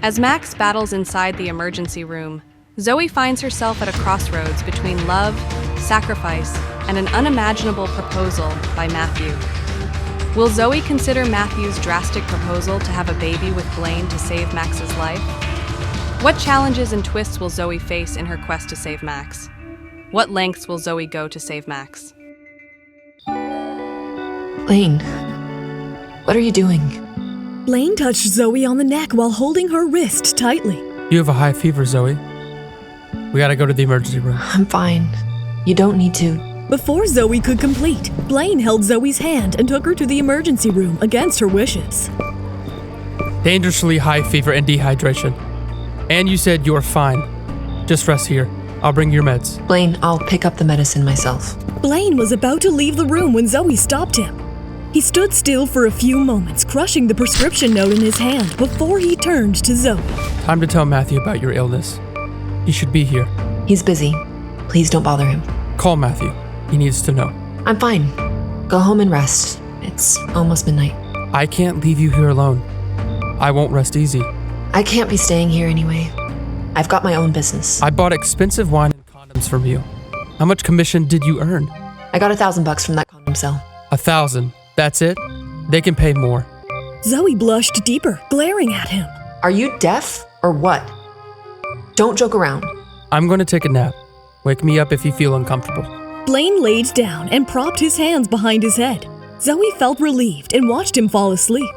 As Max battles inside the emergency room, Zoey finds herself at a crossroads between love, sacrifice, and an unimaginable proposal by Matthew. Will Zoey consider Matthew's drastic proposal to have a baby with Blaine to save Max's life? What challenges and twists will Zoey face in her quest to save Max? What lengths will Zoey go to save Max? Blaine, what are you doing? Blaine touched Zoey on the neck while holding her wrist tightly. You have a high fever, Zoey. We gotta go to the emergency room. I'm fine. You don't need to. Before Zoey could complete, Blaine held Zoey's hand and took her to the emergency room against her wishes. Dangerously high fever and dehydration. And you said you're fine. Just rest here. I'll bring your meds. Blaine, I'll pick up the medicine myself. Blaine was about to leave the room when Zoey stopped him. He stood still for a few moments, crushing the prescription note in his hand before he turned to Zoey. Time to tell Matthew about your illness. He should be here. He's busy. Please don't bother him. Call Matthew. He needs to know. I'm fine. Go home and rest. It's almost midnight. I can't leave you here alone. I won't rest easy. I can't be staying here anyway. I've got my own business. I bought expensive wine and condoms from you. How much commission did you earn? I got $1,000 from that condom sale. 1,000. That's it? They can pay more. Zoey blushed deeper, glaring at him. Are you deaf or what? Don't joke around. I'm going to take a nap. Wake me up if you feel uncomfortable. Blaine laid down and propped his hands behind his head. Zoey felt relieved and watched him fall asleep.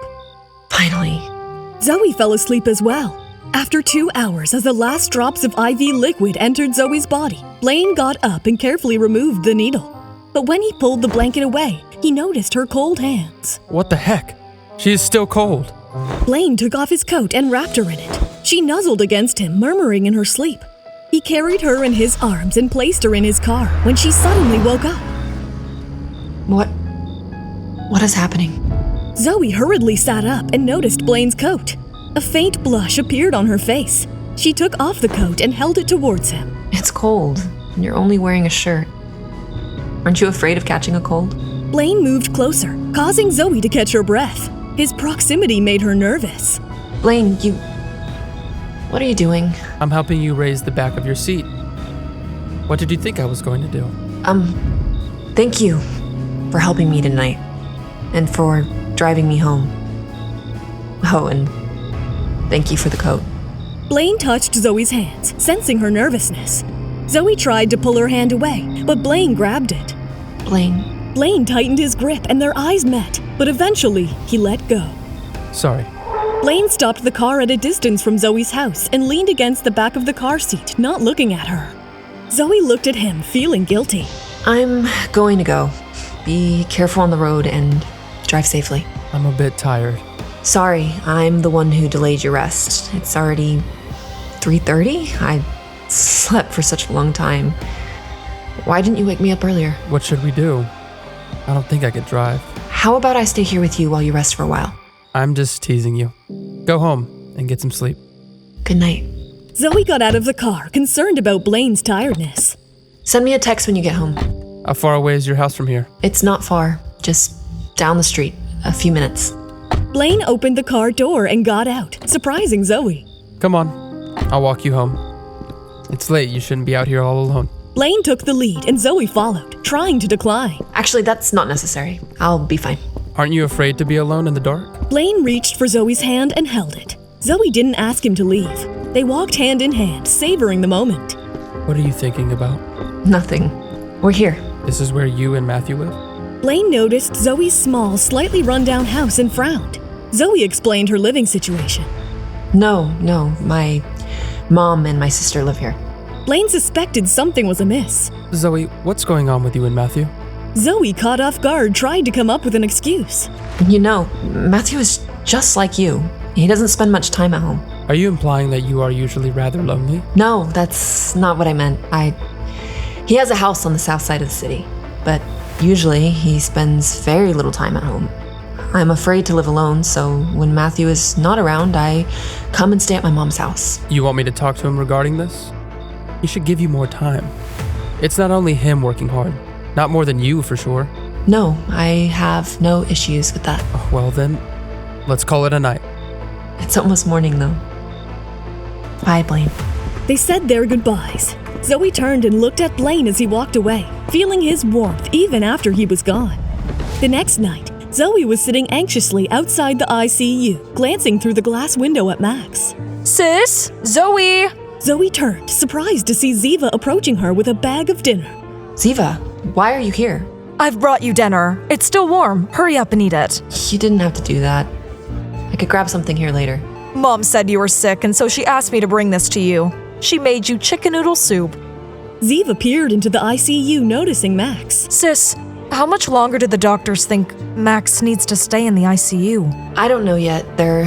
Finally. Zoey fell asleep as well. After 2 hours, as the last drops of IV liquid entered Zoey's body, Blaine got up and carefully removed the needle. But when he pulled the blanket away, he noticed her cold hands. What the heck? She is still cold. Blaine took off his coat and wrapped her in it. She nuzzled against him, murmuring in her sleep. He carried her in his arms and placed her in his car when she suddenly woke up. What is happening? Zoey hurriedly sat up and noticed Blaine's coat. A faint blush appeared on her face. She took off the coat and held it towards him. It's cold, and you're only wearing a shirt. Aren't you afraid of catching a cold? Blaine moved closer, causing Zoey to catch her breath. His proximity made her nervous. Blaine, what are you doing? I'm helping you raise the back of your seat. What did you think I was going to do? Thank you for helping me tonight, and for driving me home. Oh, and thank you for the coat. Blaine touched Zoey's hands, sensing her nervousness. Zoey tried to pull her hand away, but Blaine grabbed it. Blaine tightened his grip and their eyes met, but eventually he let go. Sorry. Blaine stopped the car at a distance from Zoey's house and leaned against the back of the car seat, not looking at her. Zoey looked at him, feeling guilty. I'm going to go. Be careful on the road and drive safely. I'm a bit tired. Sorry, I'm the one who delayed your rest. It's already 3:30? I slept for such a long time. Why didn't you wake me up earlier? What should we do? I don't think I could drive. How about I stay here with you while you rest for a while? I'm just teasing you. Go home and get some sleep. Good night. Zoey got out of the car, concerned about Blaine's tiredness. Send me a text when you get home. How far away is your house from here? It's not far. Just down the street. A few minutes. Blaine opened the car door and got out, surprising Zoey. Come on. I'll walk you home. It's late. You shouldn't be out here all alone. Blaine took the lead and Zoey followed, trying to decline. Actually, that's not necessary. I'll be fine. Aren't you afraid to be alone in the dark? Blaine reached for Zoey's hand and held it. Zoey didn't ask him to leave. They walked hand in hand, savoring the moment. What are you thinking about? Nothing. We're here. This is where you and Matthew live? Blaine noticed Zoey's small, slightly run-down house and frowned. Zoey explained her living situation. No. My mom and my sister live here. Blaine suspected something was amiss. Zoey, what's going on with you and Matthew? Zoey, caught off guard, tried to come up with an excuse. You know, Matthew is just like you. He doesn't spend much time at home. Are you implying that you are usually rather lonely? No, that's not what I meant. He has a house on the south side of the city, but usually he spends very little time at home. I'm afraid to live alone, so when Matthew is not around, I come and stay at my mom's house. You want me to talk to him regarding this? He should give you more time. It's not only him working hard. Not more than you, for sure. No, I have no issues with that. Well then, let's call it a night. It's almost morning, though. Bye, Blaine. They said their goodbyes. Zoey turned and looked at Blaine as he walked away, feeling his warmth even after he was gone. The next night, Zoey was sitting anxiously outside the ICU, glancing through the glass window at Max. Sis? Zoey? Zoey turned, surprised to see Ziva approaching her with a bag of dinner. Ziva, why are you here? I've brought you dinner. It's still warm. Hurry up and eat it. You didn't have to do that. I could grab something here later. Mom said you were sick, and so she asked me to bring this to you. She made you chicken noodle soup. Ziva peered into the ICU, noticing Max. Sis, how much longer do the doctors think Max needs to stay in the ICU? I don't know yet. They're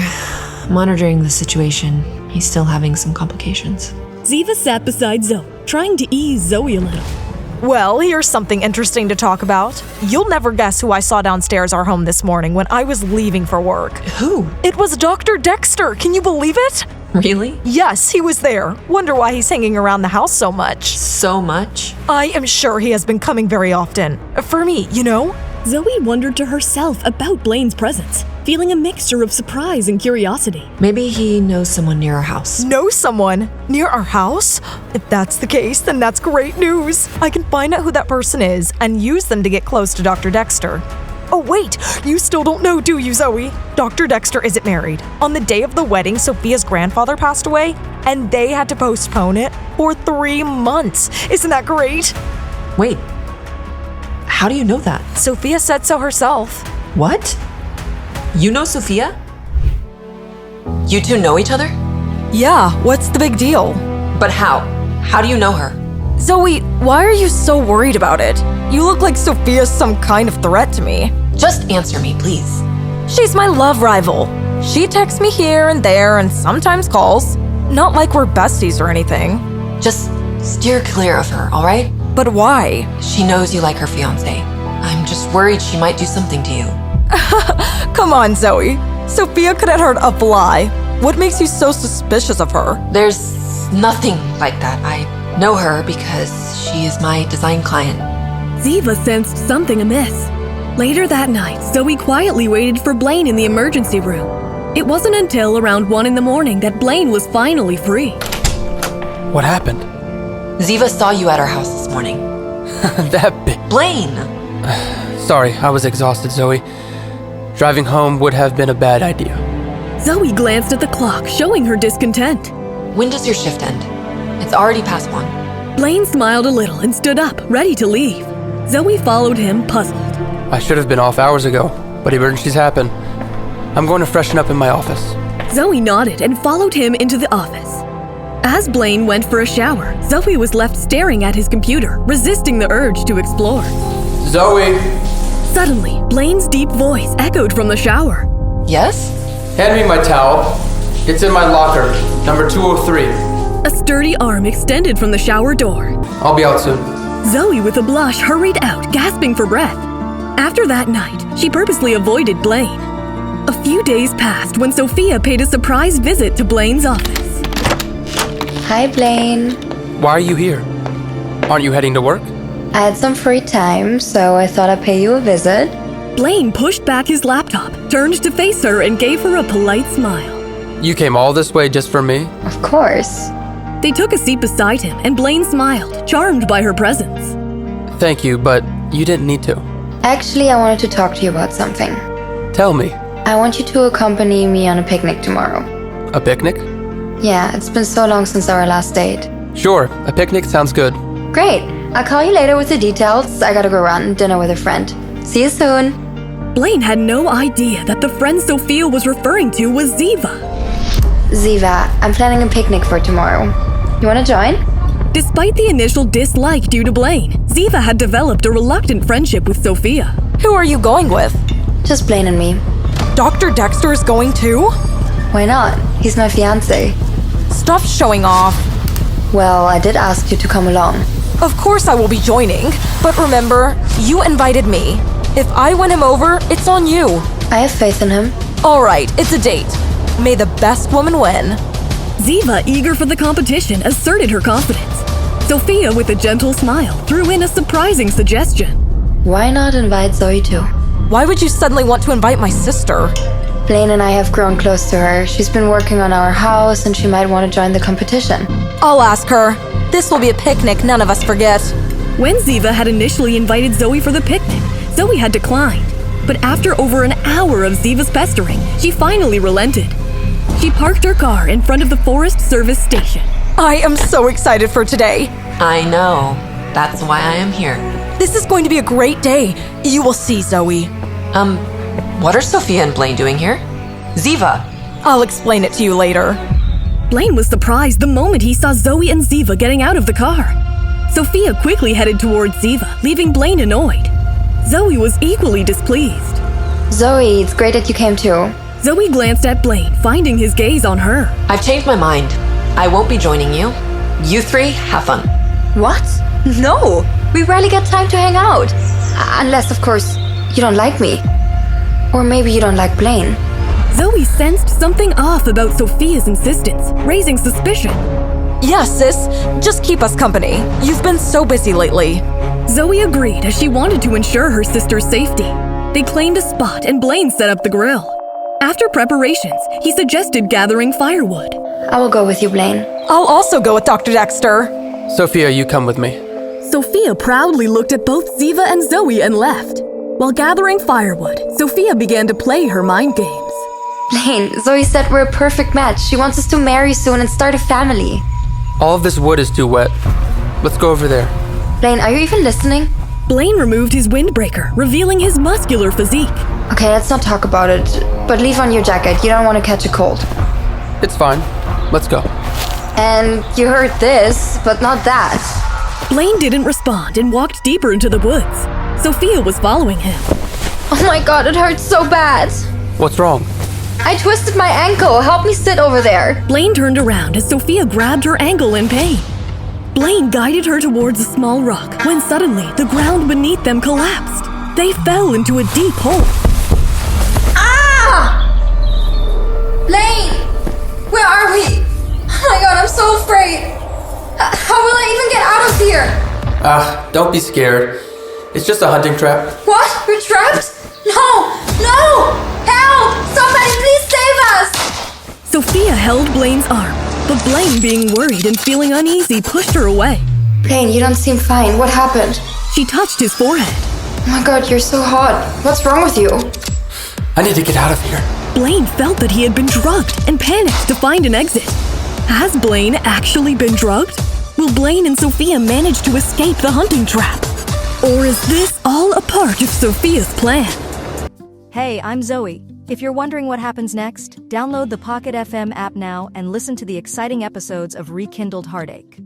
monitoring the situation. He's still having some complications. Ziva sat beside Zoe, trying to ease Zoey a little. Well, here's something interesting to talk about. You'll never guess who I saw downstairs our home this morning when I was leaving for work. Who? It was Dr. Dexter. Can you believe it? Really? Yes, he was there. Wonder why he's hanging around the house so much. So much? I am sure he has been coming very often. For me, you know? Zoey wondered to herself about Blaine's presence, feeling a mixture of surprise and curiosity. Maybe he knows someone near our house. Know someone near our house? If that's the case, then that's great news. I can find out who that person is and use them to get close to Dr. Dexter. Oh wait, you still don't know, do you, Zoey? Dr. Dexter isn't married. On the day of the wedding, Sophia's grandfather passed away, and they had to postpone it for 3 months. Isn't that great? Wait. How do you know that? Sophia said so herself. What? You know Sophia? You two know each other? Yeah, what's the big deal? But how? How do you know her? Zoey, why are you so worried about it? You look like Sophia's some kind of threat to me. Just answer me, please. She's my love rival. She texts me here and there and sometimes calls. Not like we're besties or anything. Just steer clear of her, all right? But why? She knows you like her fiancé. I'm just worried she might do something to you. Come on, Zoey. Sophia couldn't hurt a fly. What makes you so suspicious of her? There's nothing like that. I know her because she is my design client. Ziva sensed something amiss. Later that night, Zoey quietly waited for Blaine in the emergency room. It wasn't until around 1 a.m. that Blaine was finally free. What happened? Ziva saw you at our house this morning. That bitch. Blaine! Sorry, I was exhausted, Zoey. Driving home would have been a bad idea. Zoey glanced at the clock, showing her discontent. When does your shift end? It's already past 1. Blaine smiled a little and stood up, ready to leave. Zoey followed him, puzzled. I should have been off hours ago, but emergencies happen. I'm going to freshen up in my office. Zoey nodded and followed him into the office. As Blaine went for a shower, Zoey was left staring at his computer, resisting the urge to explore. Zoey! Suddenly, Blaine's deep voice echoed from the shower. Yes? Hand me my towel. It's in my locker, number 203. A sturdy arm extended from the shower door. I'll be out soon. Zoey, with a blush, hurried out, gasping for breath. After that night, she purposely avoided Blaine. A few days passed when Sophia paid a surprise visit to Blaine's office. Hi, Blaine. Why are you here? Aren't you heading to work? I had some free time, so I thought I'd pay you a visit. Blaine pushed back his laptop, turned to face her, and gave her a polite smile. You came all this way just for me? Of course. They took a seat beside him, and Blaine smiled, charmed by her presence. Thank you, but you didn't need to. Actually, I wanted to talk to you about something. Tell me. I want you to accompany me on a picnic tomorrow. A picnic? Yeah, it's been so long since our last date. Sure, a picnic sounds good. Great. I'll call you later with the details. I gotta go run dinner with a friend. See you soon. Blaine had no idea that the friend Sophia was referring to was Ziva. Ziva, I'm planning a picnic for tomorrow. You wanna join? Despite the initial dislike due to Blaine, Ziva had developed a reluctant friendship with Sophia. Who are you going with? Just Blaine and me. Dr. Dexter is going too? Why not? He's my fiancé. Stop showing off. Well, I did ask you to come along. Of course I will be joining, but remember, you invited me. If I win him over, it's on you. I have faith in him. All right, it's a date. May the best woman win. Ziva, eager for the competition, asserted her confidence. Sophia, with a gentle smile, threw in a surprising suggestion. Why not invite Zoey too? Why would you suddenly want to invite my sister? Blaine and I have grown close to her. She's been working on our house and she might want to join the competition. I'll ask her. This will be a picnic none of us forget. When Ziva had initially invited Zoey for the picnic, Zoey had declined. But after over an hour of Ziva's pestering, she finally relented. She parked her car in front of the Forest Service station. I am so excited for today. I know. That's why I am here. This is going to be a great day. You will see, Zoey. What are Sophia and Blaine doing here? Ziva! I'll explain it to you later. Blaine was surprised the moment he saw Zoey and Ziva getting out of the car. Sophia quickly headed towards Ziva, leaving Blaine annoyed. Zoey was equally displeased. Zoey, it's great that you came too. Zoey glanced at Blaine, finding his gaze on her. I've changed my mind. I won't be joining you. You three, have fun. What? No, we rarely get time to hang out. Unless, of course, you don't like me. Or maybe you don't like Blaine. Zoey sensed something off about Sophia's insistence, raising suspicion. Yes, sis. Just keep us company. You've been so busy lately. Zoey agreed as she wanted to ensure her sister's safety. They claimed a spot and Blaine set up the grill. After preparations, he suggested gathering firewood. I will go with you, Blaine. I'll also go with Dr. Dexter. Sophia, you come with me. Sophia proudly looked at both Ziva and Zoey and left. While gathering firewood, Sophia began to play her mind games. Blaine, Zoey said we're a perfect match. She wants us to marry soon and start a family. All of this wood is too wet. Let's go over there. Blaine, are you even listening? Blaine removed his windbreaker, revealing his muscular physique. Okay, let's not talk about it. But leave on your jacket. You don't want to catch a cold. It's fine. Let's go. And you heard this, but not that. Blaine didn't respond and walked deeper into the woods. Sophia was following him. Oh my god, it hurts so bad. What's wrong? I twisted my ankle. Help me sit over there. Blaine turned around as Sophia grabbed her ankle in pain. Blaine guided her towards a small rock when suddenly the ground beneath them collapsed. They fell into a deep hole. Ah! Blaine! Where are we? Oh my god, I'm so afraid. How will I even get out of here? Don't be scared. It's just a hunting trap. What? We're trapped? No! No! Help! Somebody please save us! Sophia held Blaine's arm, but Blaine, being worried and feeling uneasy, pushed her away. Blaine, you don't seem fine. What happened? She touched his forehead. Oh my god, you're so hot. What's wrong with you? I need to get out of here. Blaine felt that he had been drugged and panicked to find an exit. Has Blaine actually been drugged? Will Blaine and Sophia manage to escape the hunting trap? Or is this all a part of Sophia's plan? Hey, I'm Zoey. If you're wondering what happens next, download the Pocket FM app now and listen to the exciting episodes of Rekindled Heartache.